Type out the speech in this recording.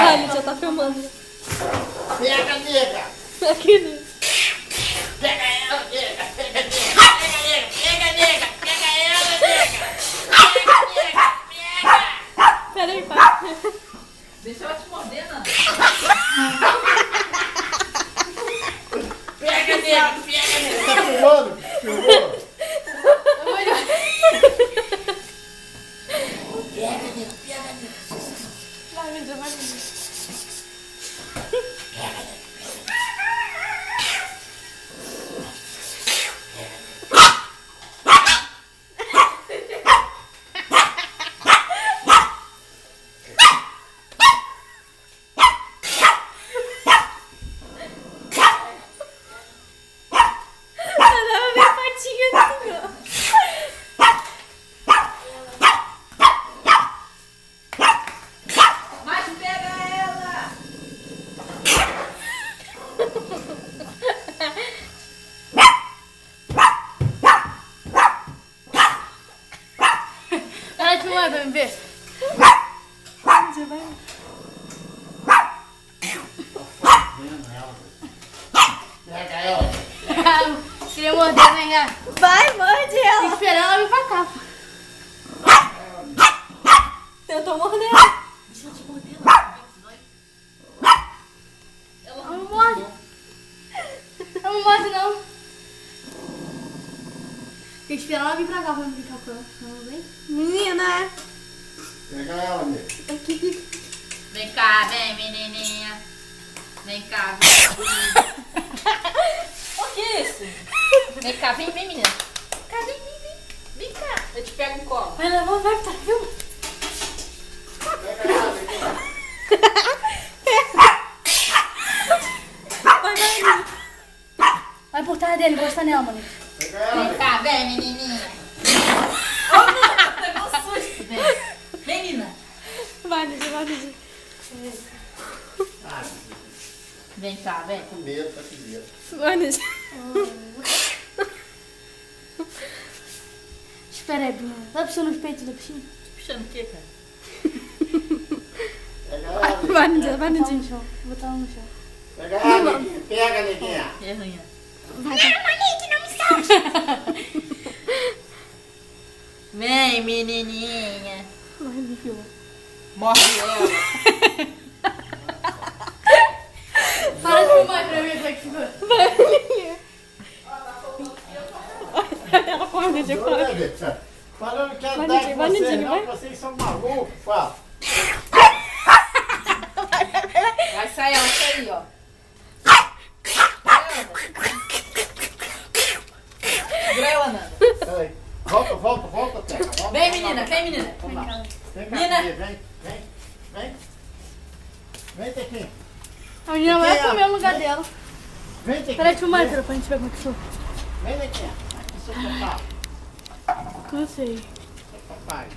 Vai, já tá filmando. Pega, nega. Aqui, né? Pega ela, nega. Pega, nega. Pega, nega. Pega, nega. Pega ela, nega. Pega, nega. Pega. Pera aí, pai. Deixa ela te morder, Nanda. Pega, nega. Pega, nega. Tá filmando? Filmou? Pega, nega. Pega, nega. Vai, Mídia, vai, Mídia. Ela minha patinha assim, ó. Mas pega ela! Para de filmar, vai me ver. Mídia, vai. Pega ela. Queria morder, vem cá. Vai, morde ela. Tem que esperar ela vir pra cá. Tentou morder ela. Deixa ela te morder, Nanda. Ela não morde. Ela não morde, não. Tem que esperar ela vir pra cá pra me ficar com ela. Não vem? Menina. Pega ela, nega. Aqui. Vem cá, vem, menininha. Vem cá, vem. O que é isso? Vem cá, vem, menina. Vem cá, vem. Vem cá. Eu te pego um colo. Vai levar, vai, tá filmando. Pega ela, nega. Vai. Vai por trás dele, gosta nela, mano. Pega ela, Vem nega. cá, vem, menininha. Ô, menina, pegou um susto. Vem, menina. Vai, Lídia, vai, Lídia. Ah, Vem cá, vem. tá com medo, tá com medo. Vai, Lídia. Espera aí, Bruno. Dá pra você nos peitos da piscina? Puxando o quê, cara? Pega ela, nega. Vai, Lídia, vai, Então, Lídia. No chão. Vou botar ela no chão. Pega ela, neguinha. Pega, neguinha. É ruim. Vem, menininha. Vai, me filma. Morde ela. Para de filmar pra mim, vai que segura. Vai. Ela corre, Lídia, corre. Olha, nega. Falando que Vai, andar Nidinho, com vai, vocês, Nidinho, não. vai. Vocês são malucos, fala. Vai sair ela aí, ó. Segura ela, Nanda. Peraí. Volta, pega. Volta, Vem, menina, vem, menina. Vamos lá. Vem cá, Menina. vem. Vem, Tequinho. A menina vai comer o lugar dela. Vem, Tequinho. Peraí, filma aí, pra gente ver como é que sou. Vem, Tequinho. Aqui, seu papai. Não sei. Seu papai.